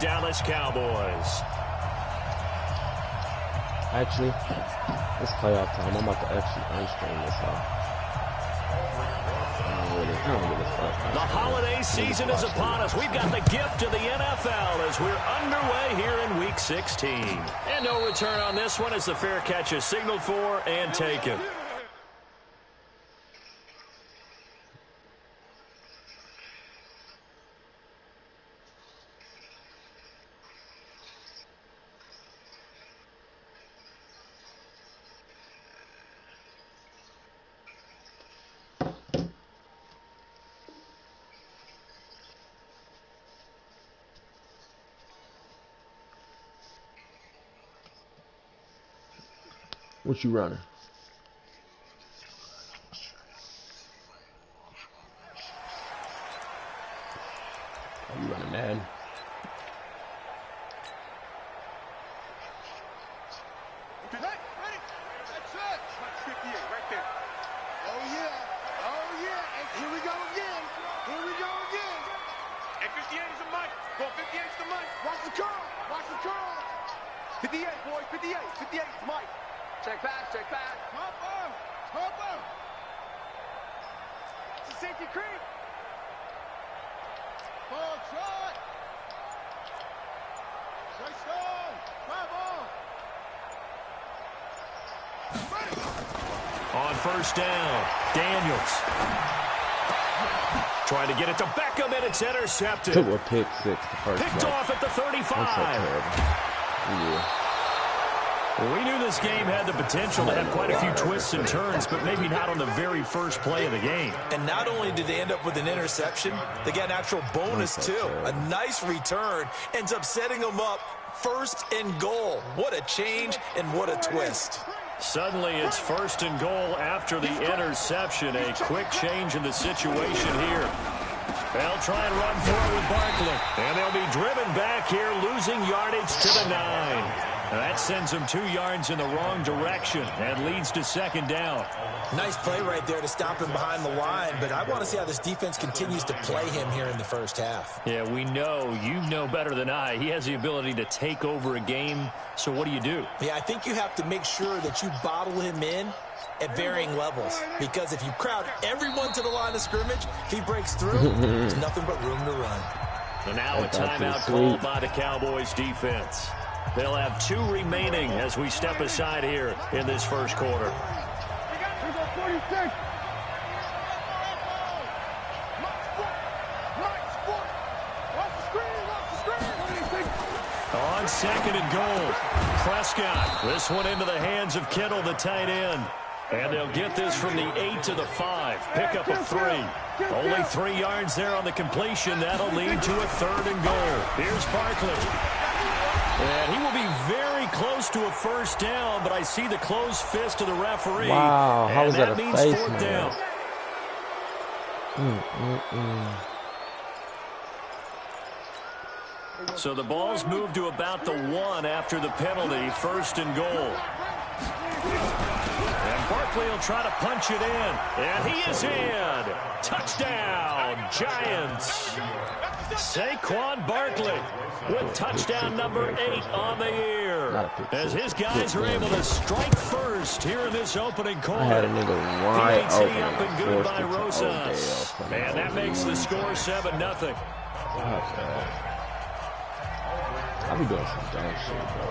Dallas Cowboys. Actually, it's playoff time. I'm about to actually unstring this off. The holiday season is upon us. We've got the gift of the NFL as we're underway here in Week 16. And no return on this one as the fair catch is signaled for and taken. What you running? Are you running mad? That's it. 58 right there. Oh yeah. Oh yeah. And here we go again. Here we go again. And 58 is the mic. Ball 58 is the mic. Watch the curl. Watch the curl. 58, boys. 58. 58 is the mic. Check back, check back. Hop on, hop on. It's a safety creep. Ball shot. Touchdown. Bravo. On first down, Daniels. Trying to get it to Beckham, and it's intercepted. Took a pick six the first Picked off at the 35. That's so terrible. Yeah. We knew this game had the potential to have quite a few twists and turns, but maybe not on the very first play of the game. And not only did they end up with an interception, they got an actual bonus, too. A nice return ends up setting them up first and goal. What a change and what a twist. Suddenly, it's first and goal after the interception. A quick change in the situation here. They'll try and run forward with Barkley. And they'll be driven back here, losing yardage to the 9. That sends them 2 yards in the wrong direction and leads to second down. Nice play right there to stop him behind the line, but I want to see how this defense continues to play him here in the first half. Yeah, we know, you know better than I, he has the ability to take over a game, so what do you do? Yeah, I think you have to make sure that you bottle him in at varying levels, because if you crowd everyone to the line of scrimmage, if he breaks through, there's nothing but room to run. And now a timeout called by the Cowboys defense. They'll have 2 remaining as we step aside here in this first quarter. On second and goal, Prescott. This one into the hands of Kittle, the tight end. And they'll get this from the 8 to the 5. Pick up of 3. Only 3 yards there on the completion. That'll lead to a third and goal. Here's Barkley. And he will be very close to a first down, but I see the closed fist of the referee. Wow, how was that a means face, fourth down. So the ball's moved to about the 1 after the penalty, first and goal. And Barkley will try to punch it in. And he is in. Touchdown, Giants. Saquon Barkley with touchdown number 8 on the year. As his guys are able to strike first here in this opening quarter. I had a nigga wide open. up and good by Rosas. And that makes the score 7-0. I'll be doing some dumb shit, bro.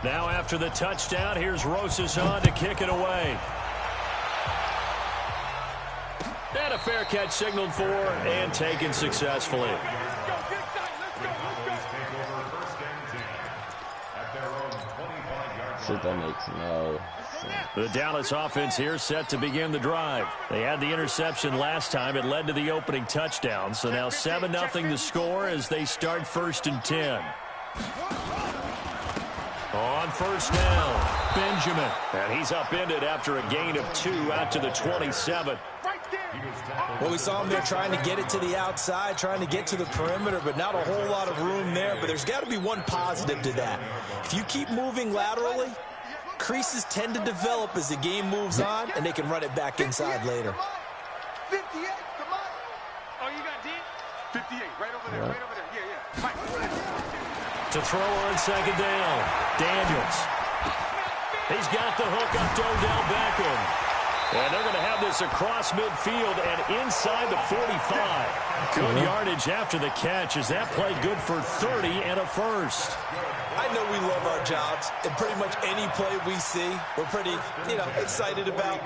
Now after the touchdown, here's Rosas on to kick it away. And a fair catch signaled for and taken successfully. So that makes no sense. The Dallas offense here set to begin the drive. They had the interception last time. It led to the opening touchdown. So now 7-0 the score as they start first and 10. On first down, Benjamin. And he's upended after a gain of 2 out to the 27. Well, we saw him there trying to get it to the outside, trying to get to the perimeter, but not a whole lot of room there. But there's got to be one positive to that. If you keep moving laterally, creases tend to develop as the game moves on, and they can run it back inside later. 58, come on. Oh, you got D? 58, right over there, right over there. Yeah, yeah. Mike. To throw on second down, Daniels. He's got the hook up to Odell Beckham. And they're going to have this across midfield and inside the 45. Good yardage after the catch. Is that play good for 30 and a first? I know we love our jobs, and pretty much any play we see, we're pretty, excited about.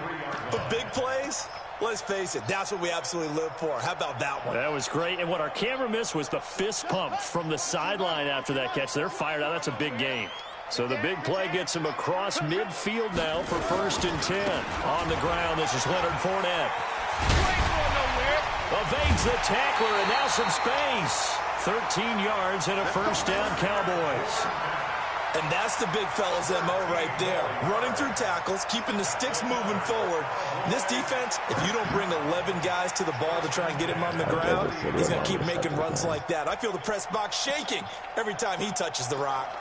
But big plays, let's face it, that's what we absolutely live for. How about that one? That was great. And what our camera missed was the fist pump from the sideline after that catch. They're fired out. That's a big gain. So the big play gets him across midfield now for 1st and 10. On the ground, this is Leonard Fournette. Evades the tackler, and now some space. 13 yards and a first down, Cowboys. And that's the big fella's MO right there. Running through tackles, keeping the sticks moving forward. This defense, if you don't bring 11 guys to the ball to try and get him on the ground, he's going to keep making runs like that. I feel the press box shaking every time he touches the rock.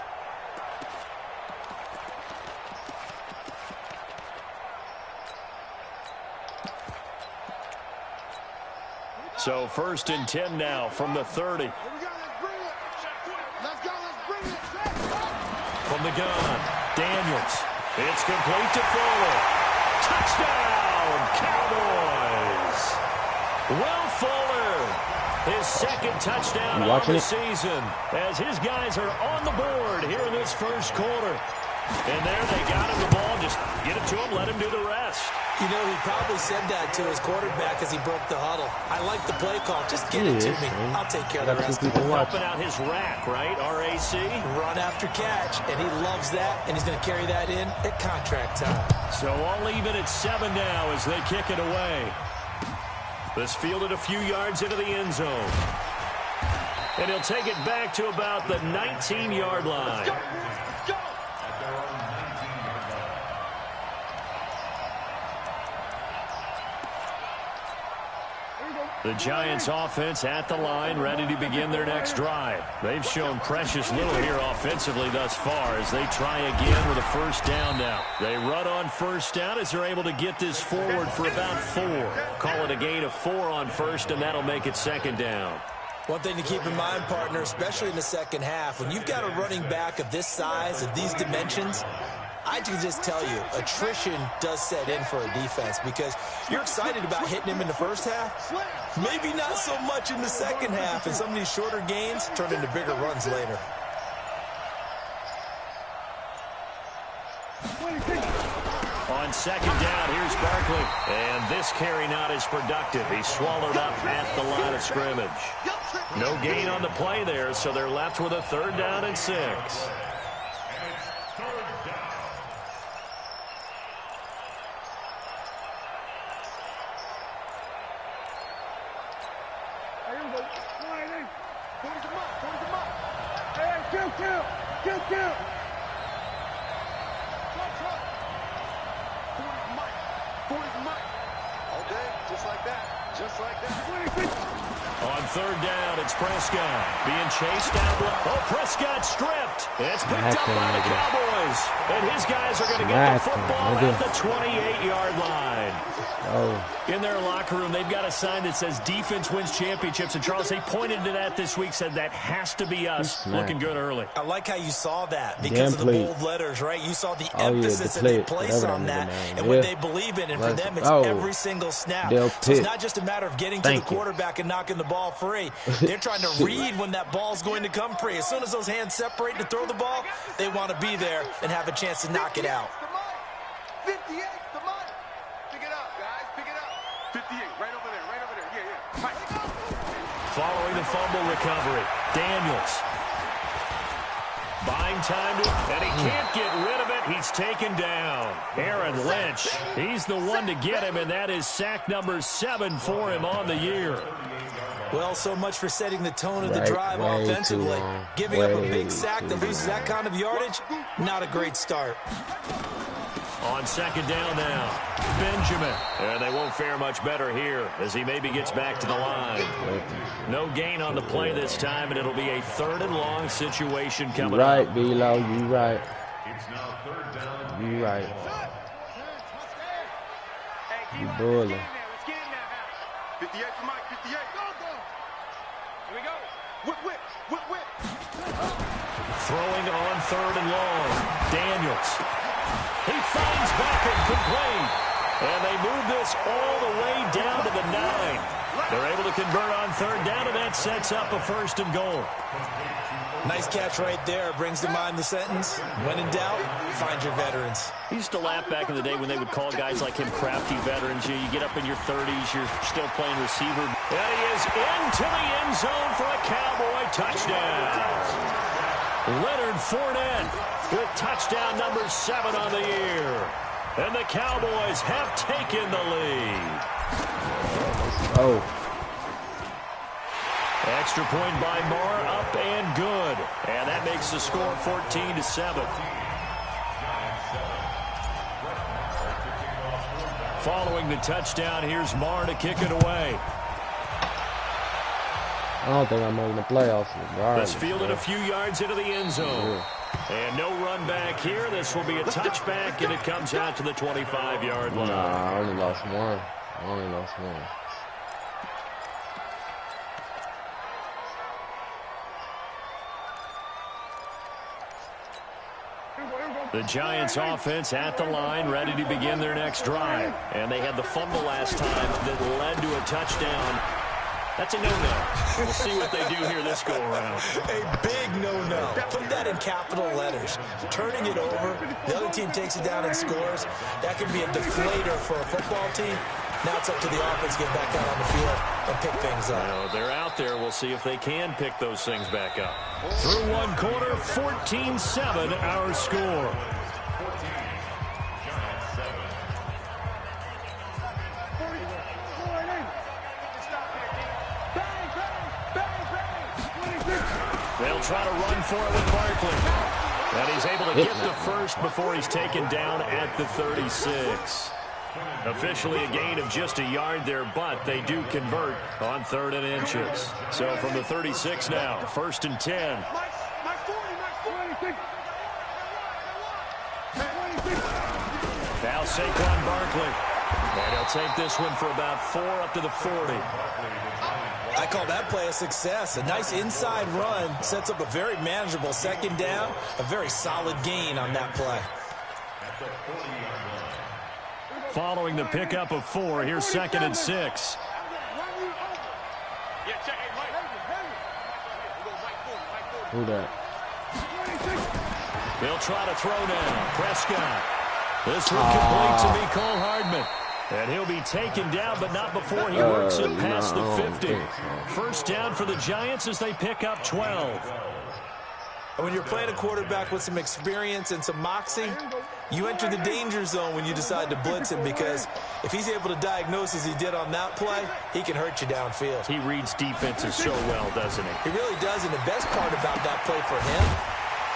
So 1st and 10 now from the 30. Here we go, let's bring it. Let's go, let's bring it. From the gun, Daniels. It's complete to Fuller. Touchdown, Cowboys. Will Fuller, his 2nd touchdown on the season, as his guys are on the board here in this first quarter. And there they got him the ball. Just get it to him, let him do the rest. He probably said that to his quarterback as he broke the huddle. I like the play call. Just get it to me. I'll take care of the rest of it. Helping out his rack, right? RAC. Run after catch, and he loves that, and he's going to carry that in at contract time. So I'll leave it at 7 now as they kick it away. This fielded a few yards into the end zone. And he'll take it back to about the 19-yard line. The Giants offense at the line, ready to begin their next drive. They've shown precious little here offensively thus far as they try again with a first down now. They run on first down as they're able to get this forward for about 4. Call it a gain of 4 on first, and that'll make it 2nd down. One thing to keep in mind, partner, especially in the second half, when you've got a running back of this size, of these dimensions, I can just tell you, attrition does set in for a defense because you're excited about hitting him in the first half. Maybe not so much in the second half, and some of these shorter gains turn into bigger runs later. On second down, here's Barkley. And this carry not as productive. He's swallowed up at the line of scrimmage. No gain on the play there, so they're left with a 3rd down and 6. On 3rd down, it's Prescott being chased down. Oh, Prescott stripped. It's picked up by the Cowboys. And his guys are going to get the football at the 28-yard line. In their locker room, they've got a sign that says defense wins championships. And Charles, they pointed to that this week, said that has to be us. Looking good early. I like how you saw that because of the bold letters, right? You saw the emphasis that they place on that and what they believe in. And for them, it's every single snap. So it's not just a matter of getting to the quarterback and knocking the ball free. They're trying to read when that ball's going to come free. As soon as those hands separate to throw the ball, they want to be there and have a chance to knock it out. 58, come on. Pick it up, guys. Pick it up. 58, right over there, right over there. Yeah, yeah. Following the fumble recovery, Daniels. Buying time to, and he can't get rid of it. He's taken down. Aaron Lynch, he's the one to get him, and that is sack number 7 for him on the year. Well, so much for setting the tone of the drive offensively. Giving up a big sack that loses that kind of yardage, not a great start. On second down now, Benjamin. And they won't fare much better here as he maybe gets back to the line. No gain on the play this time, and it'll be a 3rd and long situation coming up. Right, B-Lo, you right. You right. You bully. 58 for Mike, 58. Go, go. Here we go. Whip, whip, whip, whip. Throwing on 3rd and long. Daniels. He finds Beckham complete. And they move this all the way down to the 9. They're able to convert on 3rd down, and that sets up a 1st and goal. Nice catch right there. Brings to mind the sentence, when in doubt, find your veterans. He used to laugh back in the day when they would call guys like him crafty veterans. You get up in your 30s, you're still playing receiver. And he is into the end zone for a Cowboy touchdown. Leonard Fournette with touchdown number 7 on the year. And the Cowboys have taken the lead. Oh. Extra point by Marr, up and good. And that makes the score 14-7. Following the touchdown, here's Marr to kick it away. I don't think I'm making the playoffs. Let's field it a few yards into the end zone. Yeah. And no run back here. This will be a touchback, and it comes out to the 25-yard line. Nah, I only lost one. The Giants offense at the line, ready to begin their next drive. And they had the fumble last time that led to a touchdown. That's a no-no. We'll see what they do here this go-around. A big no-no. Put that in capital letters. Turning it over, the other team takes it down and scores. That could be a deflator for a football team. Now it's up to the offense to get back out on the field and pick things up. Well, they're out there. We'll see if they can pick those things back up. Through one quarter, 14-7 our score. They'll try to run for it with Barkley. And he's able to get the first before he's taken down at the 36. Officially a gain of just a yard there, but they do convert on 3rd and inches. So from the 36 now, 1st and 10. Now Saquon Barkley. And he'll take this one for about 4 up to the 40. I call that play a success. A nice inside run sets up a very manageable 2nd down. A very solid gain on that play. Following the pickup of 4, here's 2nd and 6. Who that? They'll try to throw now. Prescott. This one complete to Mecole Hardman. And he'll be taken down, but not before he works it past the 50. First down for the Giants as they pick up 12. When you're playing a quarterback with some experience and some moxie, you enter the danger zone when you decide to blitz him, because if he's able to diagnose as he did on that play, he can hurt you downfield. He reads defenses so well, doesn't he? He really does, and the best part about that play for him,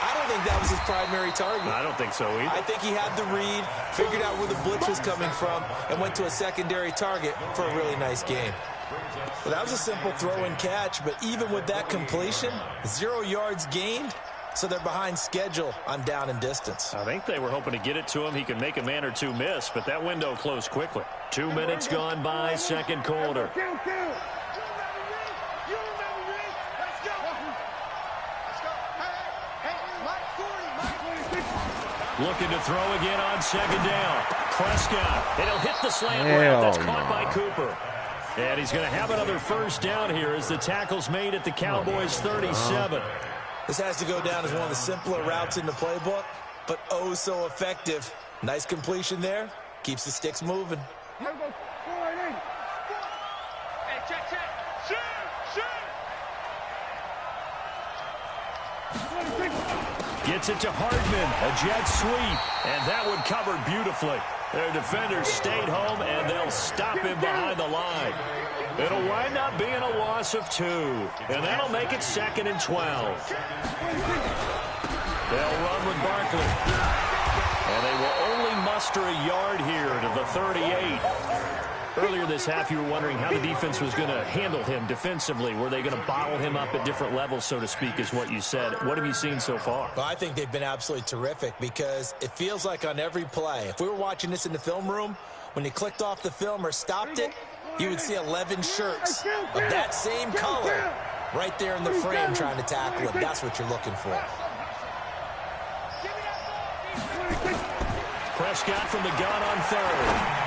I don't think that was his primary target. I don't think so either. I think he had the read, figured out where the blitz was coming from, and went to a secondary target for a really nice game. Well, that was a simple throw and catch, but even with that completion, 0 yards gained, so they're behind schedule on down and distance. I think they were hoping to get it to him. He could make a man or two miss, but that window closed quickly. 2 minutes gone by, 2nd quarter. Looking to throw again on 2nd down. Prescott, and he'll hit the slant route. That's caught by Cooper. And he's going to have another first down here as the tackle's made at the Cowboys' 37. This has to go down as one of the simpler routes in the playbook, but oh so effective. Nice completion there. Keeps the sticks moving. Gets it to Hardman, a jet sweep, and that one covered beautifully. Their defenders stayed home, and they'll stop him behind the line. It'll wind up being a loss of 2, and that'll make it 2nd and 12. They'll run with Barkley, and they will only muster a yard here to the 38. Earlier this half, you were wondering how the defense was going to handle him defensively. Were they going to bottle him up at different levels, so to speak, is what you said. What have you seen so far? Well, I think they've been absolutely terrific, because it feels like on every play, if we were watching this in the film room, when you clicked off the film or stopped it, you would see 11 shirts of that same color right there in the frame trying to tackle him. That's what you're looking for. Prescott from the gun on third.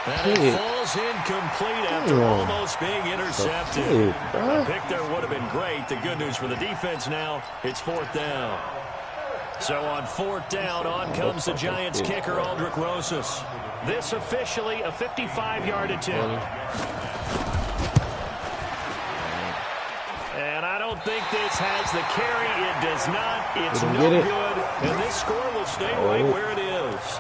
And it falls incomplete after almost being intercepted. A pick there would have been great. The good news for the defense now, it's 4th down. So on 4th down, on comes the Giants kicker, Aldrich Rosas. This officially a 55-yard attempt. And I don't think this has the carry. It does not. It's no good. And this score will stay right where it is.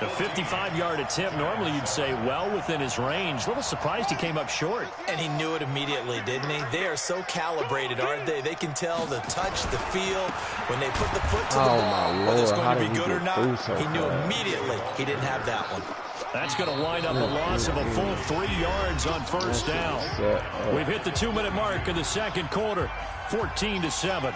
A 55-yard attempt, normally you'd say well within his range. A little surprised he came up short. And he knew it immediately, didn't he? They are so calibrated, aren't they? They can tell the touch, the feel. When they put the foot to the ball, whether it's going to be good or not, he knew immediately he didn't have that one. That's going to wind up a loss of a full 3 yards on 1st down. We've hit the 2-minute mark in the 2nd quarter, 14-7.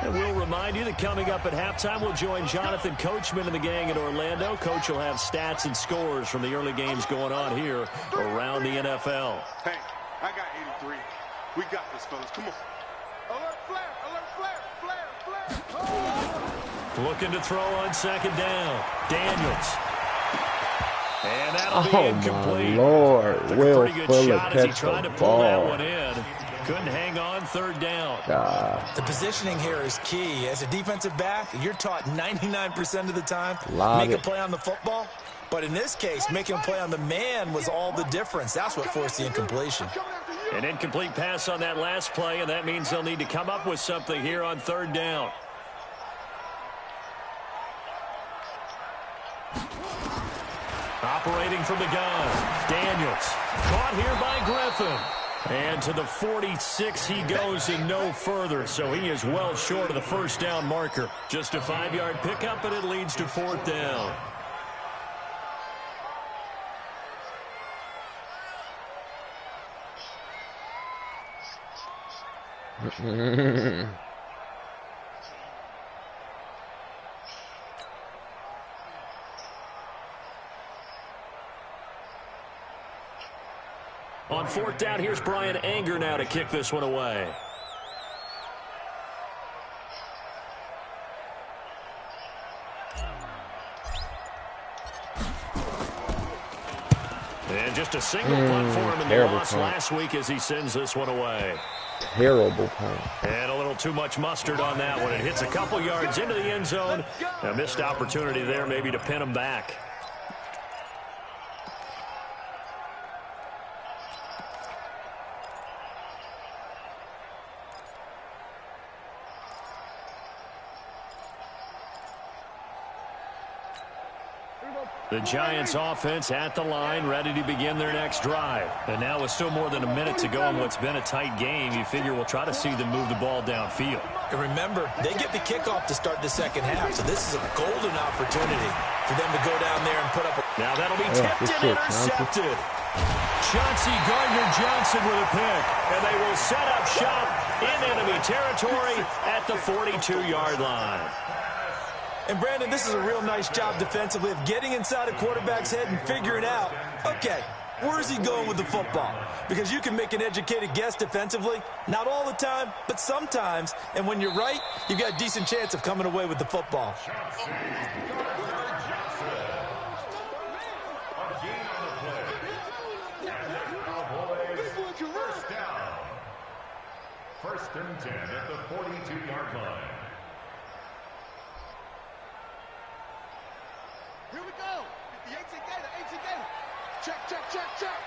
And we'll remind you that coming up at halftime, we'll join Jonathan Coachman and the gang in Orlando. Coach will have stats and scores from the early games going on here around the NFL. Hey, I got 83. We got this, fellas. Come on. Alert flare, alert flare, flare, flare. Oh. Looking to throw on 2nd down. Daniels. And that'll be incomplete. My Lord. Took a pretty good shot as he tried to pull that one in. Couldn't hang on 3rd down. The positioning here is key. As a defensive back, you're taught 99% of the time, make a play on the football. But in this case, making a play on the man was all the difference. That's what forced the incompletion. An incomplete pass on that last play, and that means they'll need to come up with something here on 3rd down. Operating from the gun, Daniels. Caught here by Griffin. And to the 46 he goes and no further, so he is well short of the 1st down marker. Just a 5-yard pickup, and it leads to 4th down. On 4th down, here's Brian Anger now to kick this one away. And just a single punt for him in the loss last week as he sends this one away. Terrible punt. And a little too much mustard on that one. It hits a couple yards into the end zone. A missed opportunity there maybe to pin him back. The Giants offense at the line, ready to begin their next drive. And now with still more than a minute to go in what's been a tight game, you figure we'll try to see them move the ball downfield. And remember, they get the kickoff to start the 2nd half, so this is a golden opportunity for them to go down there and put up a... Now that'll be tipped and intercepted. Chauncey Gardner-Johnson with a pick, and they will set up shop in enemy territory at the 42-yard line. And, Brandon, this is a real nice job defensively of getting inside a quarterback's head and figuring out, okay, where's he going with the football? Because you can make an educated guess defensively, not all the time, but sometimes. And when you're right, you've got a decent chance of coming away with the football. First and 10 at the 42-yard line. Here we go. The 18 Gator. Check, check, check, check.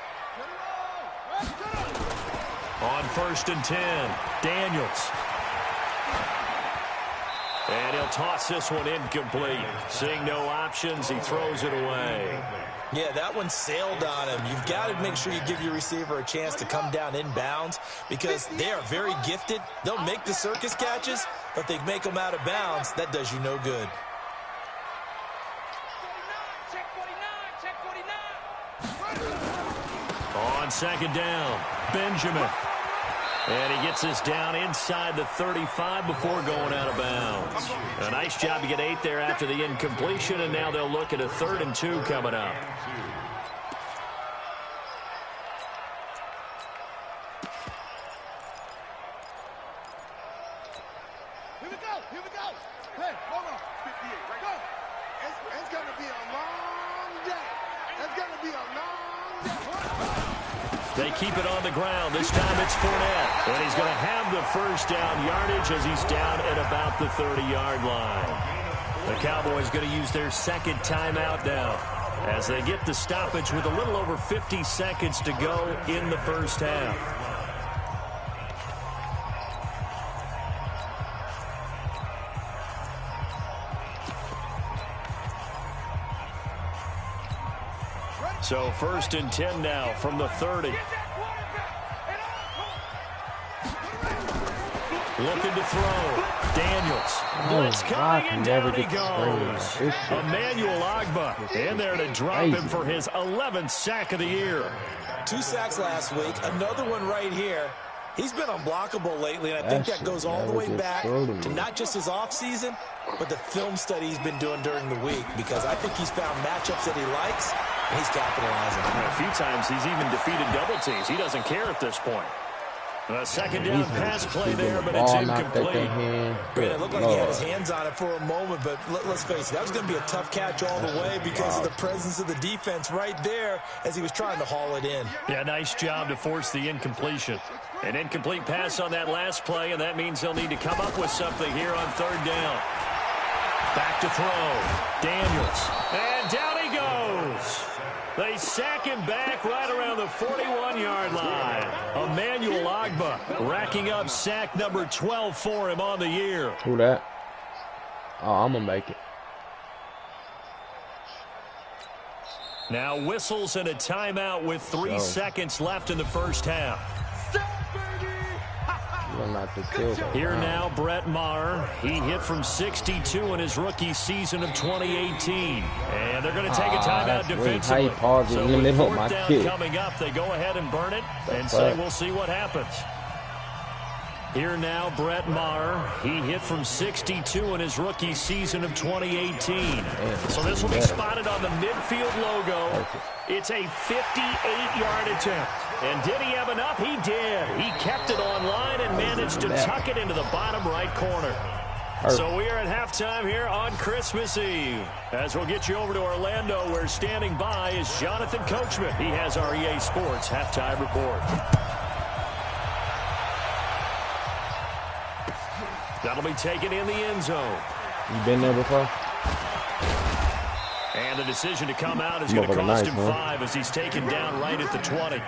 On 1st and 10, Daniels. And he'll toss this one incomplete. Seeing no options, he throws it away. Yeah, that one sailed on him. You've got to make sure you give your receiver a chance to come down inbounds because they are very gifted. They'll make the circus catches, but if they make them out of bounds, that does you no good. On 2nd down, Benjamin. And he gets this down inside the 35 before going out of bounds. A nice job to get 8 there after the incompletion, and now they'll look at a 3rd and 2 coming up. Here we go. Here we go. Hey, hold on. 58, right? Go. It's going to be a long day. It's going to be a long day. They keep it on the ground. This time it's Fournette. And he's going to have the first down yardage as he's down at about the 30-yard line. The Cowboys going to use their 2nd timeout now as they get the stoppage with a little over 50 seconds to go in the first half. So 1st and 10 now from the 30. Looking to throw. Daniels. Blitz coming, and down he goes. Emmanuel Ogbah in there to drop him for his 11th sack of the year. 2 sacks last week. Another one right here. He's been unblockable lately, and I think that goes all the way back to not just his offseason, but the film study he's been doing during the week, because I think he's found matchups that he likes, and he's capitalizing. A few times he's even defeated double teams. He doesn't care at this point. A 2nd down pass play there, but it's incomplete. It looked like he had his hands on it for a moment, but let's face it, that was going to be a tough catch all the way because of the presence of the defense right there as he was trying to haul it in. Yeah, nice job to force the incompletion. An incomplete pass on that last play, and that means he'll need to come up with something here on 3rd down. Back to throw. Daniels. And down he goes. They sack him back right around the 41-yard line. Emmanuel Ogbah racking up sack number 12 for him on the year. Who that? Oh, I'm going to make it. Now whistles and a timeout with 3 seconds left in the first half. Here now, Brett Maher. He hit from 62 in his rookie season of 2018. And they're going to take a timeout defensively. So with 4th down coming up, they go ahead and burn it and say we'll see what happens. Here now, Brett Maher. He hit from 62 in his rookie season of 2018. So this will be spotted on the midfield logo. It's a 58-yard attempt. And did he have enough? He did. He kept it on line and managed to tuck it into the bottom right corner. So we are at halftime here on Christmas Eve. As we'll get you over to Orlando, where standing by is Jonathan Coachman. He has our EA Sports halftime report. That'll be taken in the end zone. You been there before? And the decision to come out is going to cost him 5 as he's taken down right at the 20.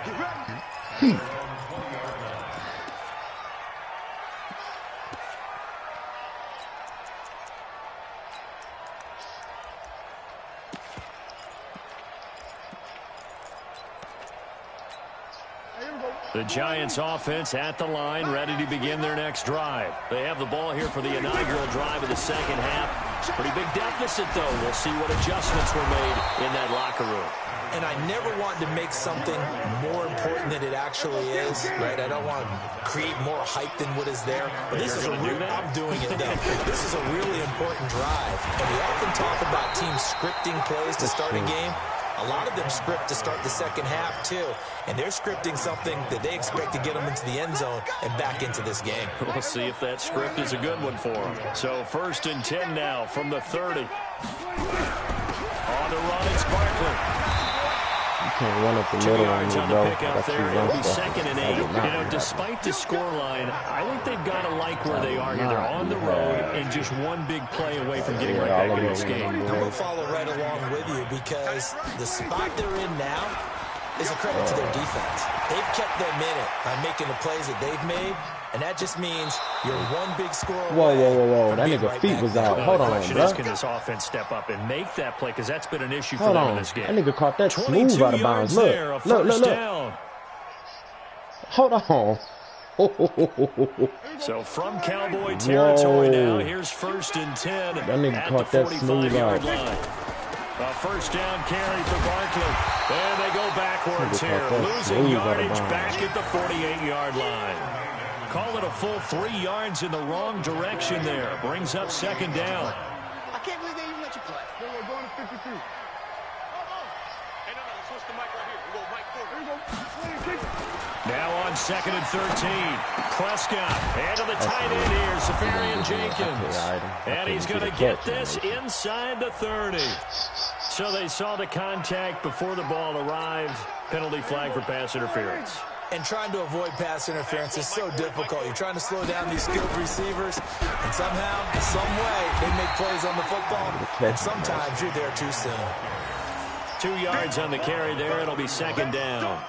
The Giants offense at the line, ready to begin their next drive. They have the ball here for the inaugural drive of the second half. Pretty big deficit, though. We'll see what adjustments were made in that locker room. And I never want to make something more important than it actually is, right? I don't want to create more hype than what is there. But this is I'm doing it, though. This is a really important drive. And we often talk about teams scripting plays to start a game. A lot of them script to start the second half, too. And they're scripting something that they expect to get them into the end zone and back into this game. We'll see if that script is a good one for them. So 1st and 10 now from the 30. On the run, it's Barkley. You can't run up the middle on you, bro. That's there. It'll be 2nd and 8. You know, despite the scoreline, I think they've got to like where they are here. They're on the road and just one big play away from getting right back in this game. I'm going to follow right along with you because the spot they're in now is a credit to their defense. They've kept them in it by making the plays that they've made, and that just means you're one big score away. Whoa. That nigga feet was out. Hold on, bro. Can this offense step up and make that play? Because that's been an issue for them in this game. That nigga caught that smooth out of bounds. Look. Hold on. So from Cowboy territory now, here's 1st and 10 that nigga caught that smooth out. A first down carry for Barkley. And they go backwards here. Losing yardage back at the 48-yard line. call it a full 3 yards in the wrong direction there. Brings up second down. I can't believe they even let you play. We're going to 52. Hey, no, switch the mic right here. We go mic forward. Now on second and 13. Prescott. And to the tight end here, Safarian Jenkins. And he's going to get this inside the 30. So they saw the contact before the ball arrived. Penalty flag for pass interference. And trying to avoid pass interference is so difficult. You're trying to slow down these skilled receivers, and somehow, some way, they make plays on the football, and sometimes you're there too soon. 2 yards on the carry there. It'll be second down.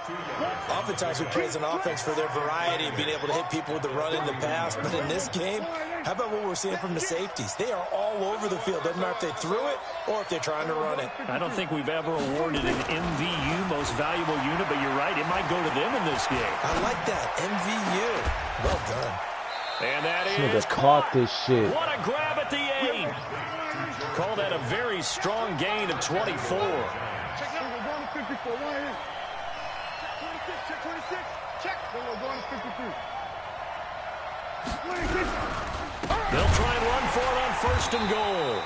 Oftentimes we praise an offense for their variety, being able to hit people with the run in the pass. But in this game, how about what we're seeing from the safeties? They are all over the field. Doesn't matter if they threw it or if they're trying to run it. I don't think we've ever awarded an MVU, most valuable unit, but you're right. It might go to them in this game. I like that. MVU. Well done. And that is caught this shit. What a grab at the 8. Call that a very strong gain of 24. Check out. We're going to 54. Right here. Check 26. Check 26. Check. We're going to 52. 26. They'll try and run for it on first and goal.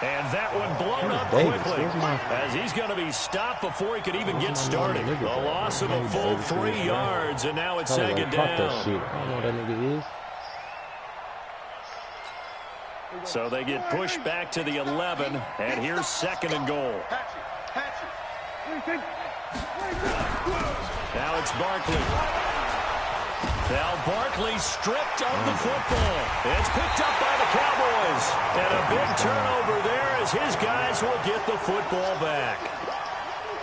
And that one blown up quickly as he's going to be stopped before he could even get started. A loss of a full 3 yards, and now it's second down. I don't know what that nigga is. So they get pushed back to the 11, and here's second and goal. Now it's Barkley. Now Barkley stripped of the football. It's picked up by the Cowboys. And a big turnover there as his guys will get the football back.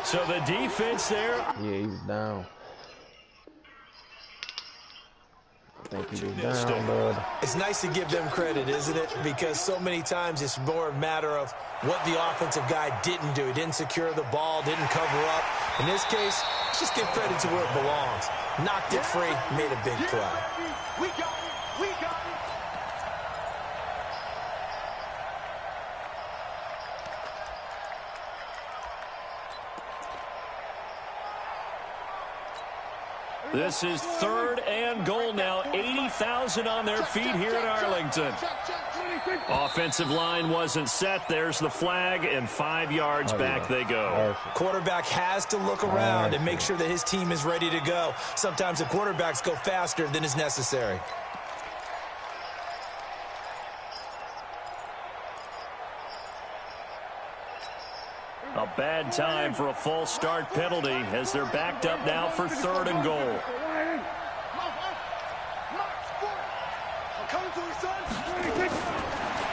So the defense there. Yeah, he's down. I think he's down, bud. It's nice to give them credit, isn't it? Because so many times it's more a matter of what the offensive guy didn't do. He didn't secure the ball, didn't cover up. In this case, let's just give credit to where it belongs. Knocked it free, made a big play. We got it. We got it. This is third and goal now. 80,000 on their feet here in Arlington. Offensive line wasn't set. There's the flag, and 5 yards back they go. Quarterback has to look around and make sure that his team is ready to go. Sometimes the quarterbacks go faster than is necessary. A bad time for a false start penalty as they're backed up now for third and goal.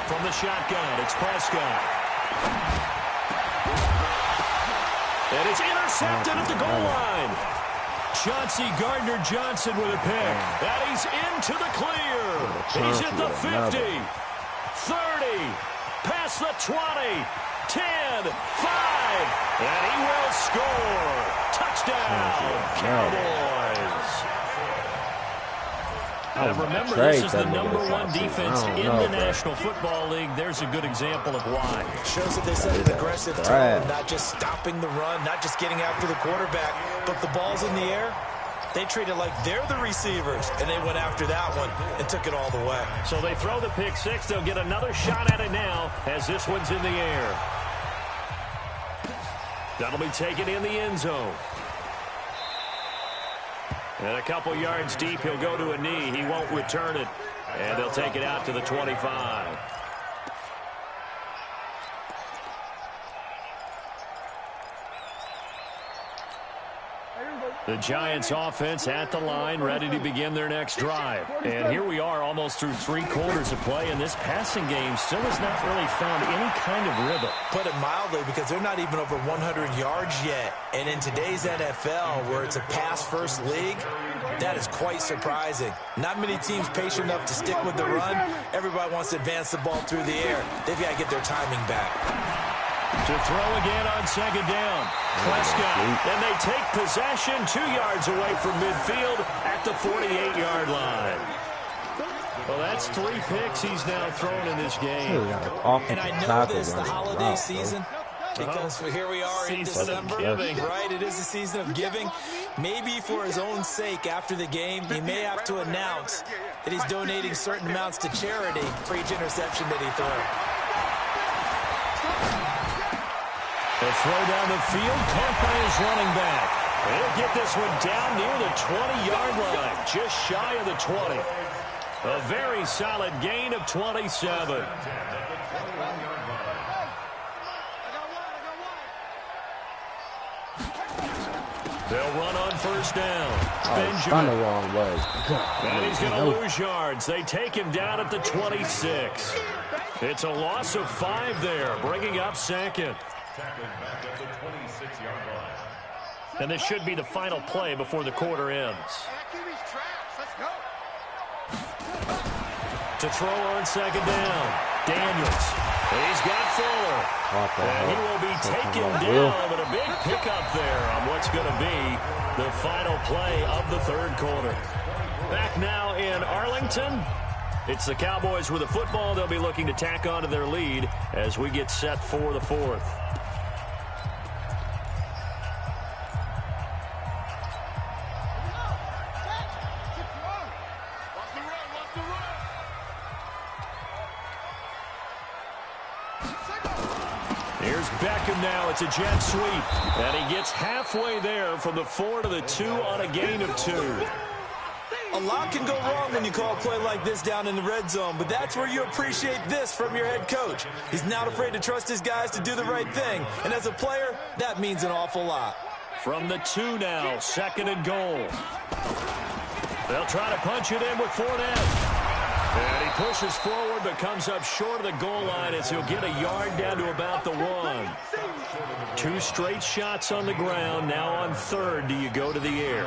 From the shotgun, it's Prescott. And it's intercepted at the goal line. Chauncey Gardner-Johnson with a pick. And he's into the clear. He's at the 50, 30, past the 20. 10, 5, and he will score. Touchdown, Cowboys. And remember, this is the #1 defense in the National Football League. There's a good example of why. Shows that they set an aggressive tone, not just stopping the run, not just getting after the quarterback, but the ball's in the air. They treat it like they're the receivers, and they went after that one and took it all the way. So they throw the pick six. They'll get another shot at it now as this one's in the air. That'll be taken in the end zone. And a couple yards deep, he'll go to a knee. He won't return it. And they'll take it out to the 25. The Giants offense at the line, ready to begin their next drive. And here we are almost through 3 quarters of play, and this passing game still has not really found any kind of rhythm. Put it mildly, because they're not even over 100 yards yet. And in today's NFL, where it's a pass-first league, that is quite surprising. Not many teams patient enough to stick with the run. Everybody wants to advance the ball through the air. They've got to get their timing back. To throw again on second down. Prescott, and they take possession 2 yards away from midfield at the 48-yard line. Well, that's 3 picks he's now thrown in this game. And I know this, the holiday season, because here we are in December, right? It is the season of giving. Maybe for his own sake, after the game, he may have to announce that he's donating certain amounts to charity for each interception that he throws. The throw down the field, caught by his running back. He'll get this one down near the 20-yard line, just shy of the 20. A very solid gain of 27. They'll run on first down. Benjamin. The wrong way. And he's going to lose yards. They take him down at the 26. It's a loss of 5 there, bringing up second. And this should be the final play before the quarter ends. To throw on second down, Daniels. He's got Fuller. And he will be taken down, but a big pickup there on what's going to be the final play of the third quarter. Back now in Arlington. It's the Cowboys with the football. They'll be looking to tack on to their lead as we get set for the fourth. Here's Beckham now. It's a jet sweep. And he gets halfway there from the 4 to the 2 on a gain of 2. A lot can go wrong when you call a play like this down in the red zone, but that's where you appreciate this from your head coach. He's not afraid to trust his guys to do the right thing, and as a player, that means an awful lot. From the 2 now, second and goal. They'll try to punch it in with Fournette. And he pushes forward but comes up short of the goal line as he'll get a yard down to about the 1. 2 straight shots on the ground. Now on third, do you go to the air?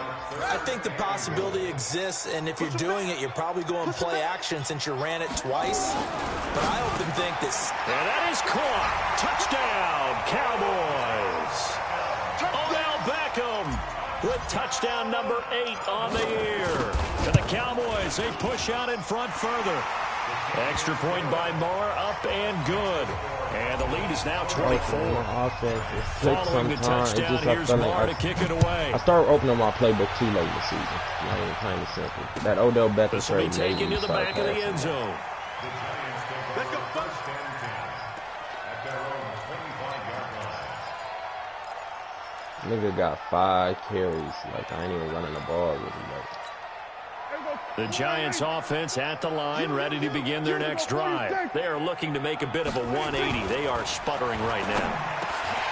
I think the possibility exists, and if you're doing it, you're probably going play action since you ran it twice. But I often think this. And that is caught. Touchdown, Cowboys. Odell Beckham with touchdown number 8 on the year. And the Cowboys, they push out in front further. Extra point by Marr, up and good. And the lead is now 24. Following the touchdown, here's Marr to kick it away. I started opening my playbook too late in the season. Not even plain and simple. That Odell Beckham this will be taken to the back of the end zone. Nigga got 5 carries. Like, I ain't even running the ball with him. The Giants offense at the line, ready to begin their next drive. They are looking to make a bit of a 180. They are sputtering right now.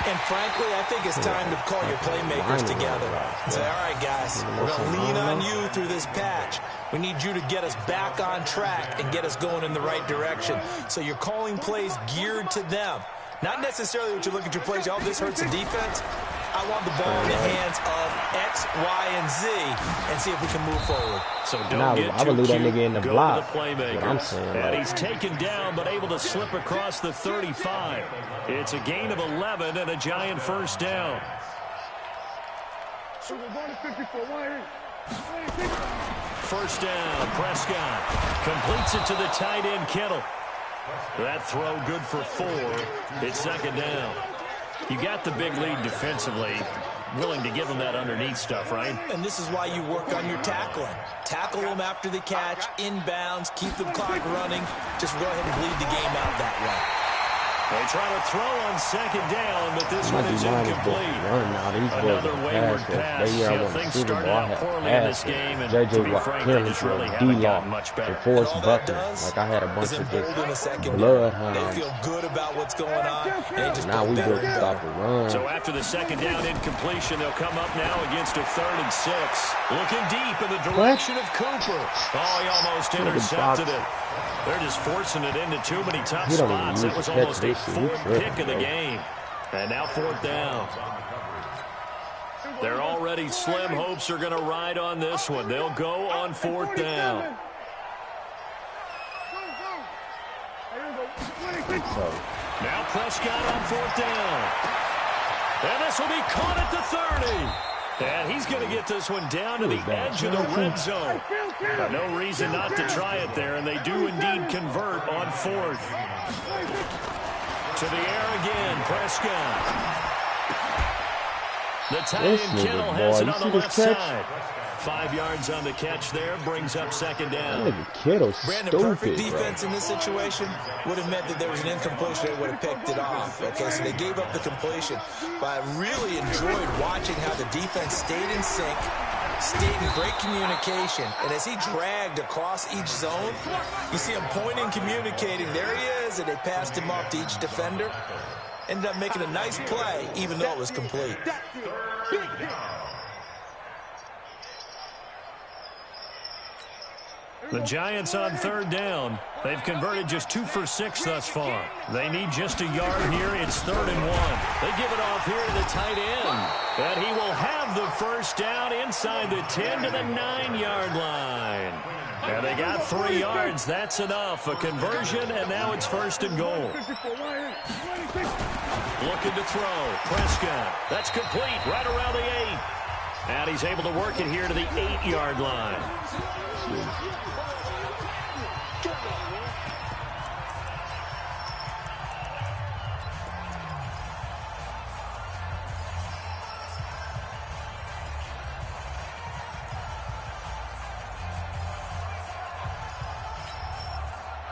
And frankly, I think it's time to call your playmakers together and say, all right, guys, we're going to lean on you through this patch. We need you to get us back on track and get us going in the right direction. So you're calling plays geared to them. Not necessarily what you look at your plays, oh, this hurts the defense. I want the ball in the hands of X, Y, and Z and see if we can move forward. So don't get too cute. That nigga in the block. The playmaker. I'm saying, and he's taken down but able to slip across the 35. It's a gain of 11 and a Giant first down. First down, Prescott completes it to the tight end, Kittle. That throw good for 4. It's second down. You got the big lead defensively. Willing to give them that underneath stuff, right? And this is why you work on your tackling. Tackle them after the catch, inbounds, keep the clock running. Just go ahead and bleed the game out that way. They try to throw on second down, but this one is incomplete. Another wayward pass. Things started out poorly in this game, and to be frank, they just really haven't gotten much better. Force Buckner. Like, I had a bunch of just bloodhounds. They feel good about what's going on. Now we just stop the run. So after the second down incompletion, they'll come up now against a 3rd and 6. Looking deep in the direction of Cooper. Oh, he almost intercepted it. They're just forcing it into too many tough spots. That was almost a 4th pick of the game. And now 4th down. Their already slim hopes are going to ride on this one. They'll go on 4th down. Now Prescott on 4th down. And this will be caught at the 30. And he's going to get this one down to the edge of the red zone. No reason not to try it there, and they do indeed convert on 4th. To the air again, Prescott. The tight end Kittle has it on the left side. 5 yards on the catch there, brings up second down. Brandon, perfect defense in this situation would have meant that there was an incompletion. They would have picked it off. Okay, so they gave up the completion. But I really enjoyed watching how the defense stayed in sync, stayed in great communication. And as he dragged across each zone, you see him pointing, communicating. There he is, and they passed him off to each defender. Ended up making a nice play, even though it was complete. The Giants on third down. They've converted just 2 for 6 thus far. They need just a yard here. It's 3rd and 1. They give it off here to the tight end. And he will have the first down inside the 10 to the 9-yard line. And they got 3 yards. That's enough. A conversion, and now it's 1st and goal. Looking to throw. Prescott. That's complete right around the 8. And he's able to work it here to the 8-yard line.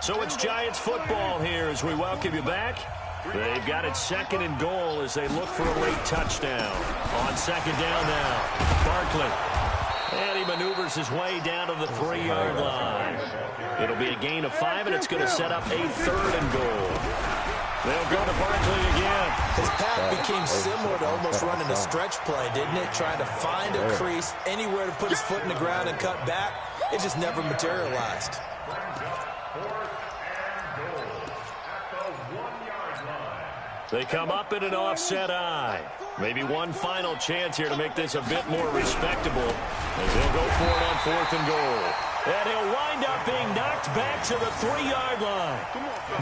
So it's Giants football here as we welcome you back. They've got it 2nd and goal as they look for a late touchdown. On 2nd down now, Barkley. And he maneuvers his way down to the 3-yard line. It'll be a gain of 5, and it's going to set up a 3rd and goal. They'll go to Barkley again. His path became similar to almost running a stretch play, didn't it? Trying to find a crease, anywhere to put his foot in the ground and cut back. It just never materialized. They come up in an offset eye. Maybe one final chance here to make this a bit more respectable as they'll go for it on 4th and goal. And he'll wind up being knocked back to the 3-yard line.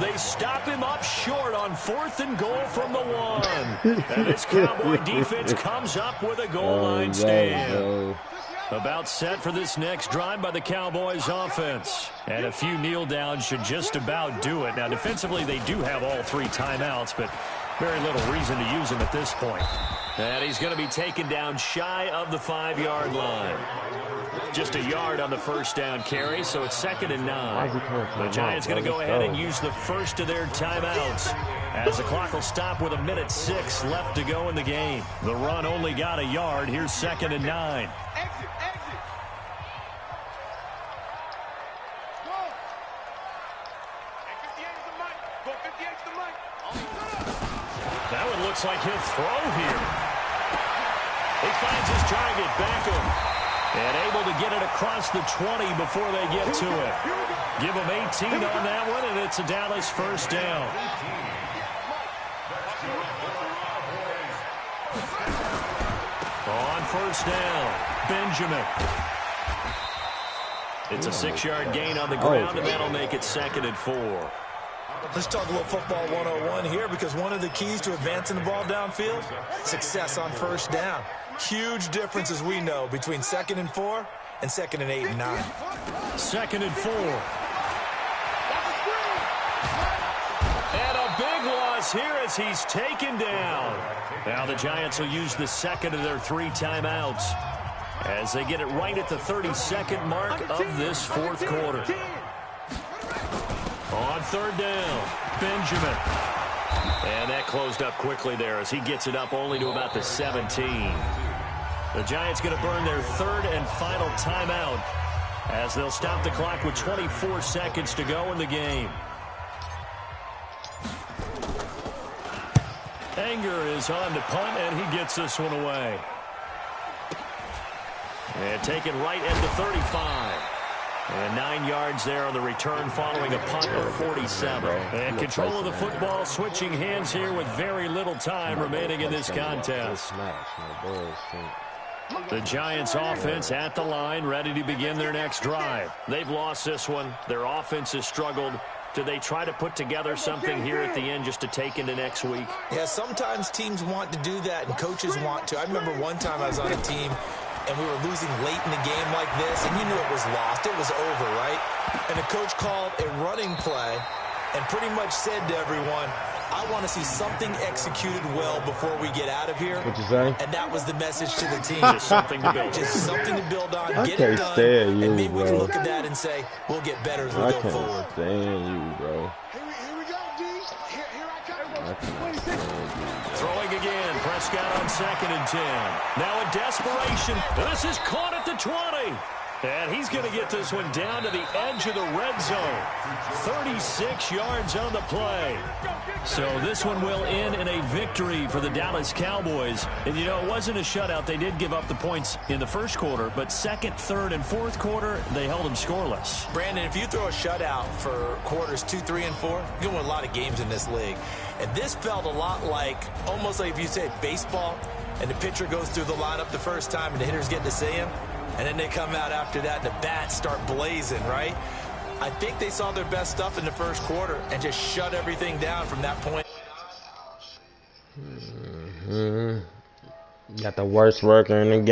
They stop him up short on 4th and goal from the 1. And this Cowboy defense comes up with a goal line stand. About set for this next drive by the Cowboys offense. And a few kneel downs should just about do it. Now, defensively, they do have all 3 timeouts, but very little reason to use them at this point. And he's going to be taken down shy of the 5-yard line. Just a yard on the first down carry, so it's 2nd and 9. The Giants going to go ahead and use the first of their timeouts as the clock will stop with 1:06 left to go in the game. The run only got a yard. Here's 2nd and 9. That one looks like he'll throw here. He finds his target, Beckham, and able to get it across the 20 before they get to it. Give him 18 on that one, and it's a Dallas first down. On first down, Benjamin. It's a 6-yard gain on the ground, and that'll make it 2nd and 4. Let's talk a little football 101 here, because one of the keys to advancing the ball downfield, success on first down. Huge difference, as we know, between 2nd and 4 and 2nd and 8 and 9. 2nd and 4. And a big loss here as he's taken down. Now the Giants will use the 2nd of their 3 timeouts as they get it right at the 32nd mark of this 4th quarter. On 3rd down, Benjamin. And that closed up quickly there as he gets it up only to about the 17. The Giants going to burn their 3rd and final timeout as they'll stop the clock with 24 seconds to go in the game. Anger is on to punt, and he gets this one away. And taken right at the 35. And 9 yards there on the return following a punt of 47. And control of the football, switching hands here with very little time remaining in this contest. The Giants offense at the line, ready to begin their next drive. They've lost this one. Their offense has struggled. Do they try to put together something here at the end just to take into next week? Yeah, sometimes teams want to do that and coaches want to. I remember one time I was on a team and we were losing late in the game like this, and you knew it was lost. It was over, right? And the coach called a running play and pretty much said to everyone, I want to see something executed well before we get out of here. What you say? And that was the message to the team. Just something to build. Just something to build on. I get can't it done. stand you, and maybe bro. we can look at that and say, we'll get better as we go forward. I can't stand you, bro. Here we go, D. Here I come. I can't stand you. Throwing again. Prescott on 2nd and 10. Now in desperation. This is caught at the 20. And he's going to get this one down to the edge of the red zone. 36 yards on the play. So this one will end in a victory for the Dallas Cowboys. And, you know, it wasn't a shutout. They did give up the points in the first quarter, but second, third, and fourth quarter, they held them scoreless. Brandon, if you throw a shutout for quarters 2, 3, and 4, you're going to win a lot of games in this league. And this felt a lot like, almost like if you say baseball, and the pitcher goes through the lineup the first time and the hitters get to see him, and then they come out after that and the bats start blazing, right? I think they saw their best stuff in the first quarter and just shut everything down from that point. Got the worst worker in the game.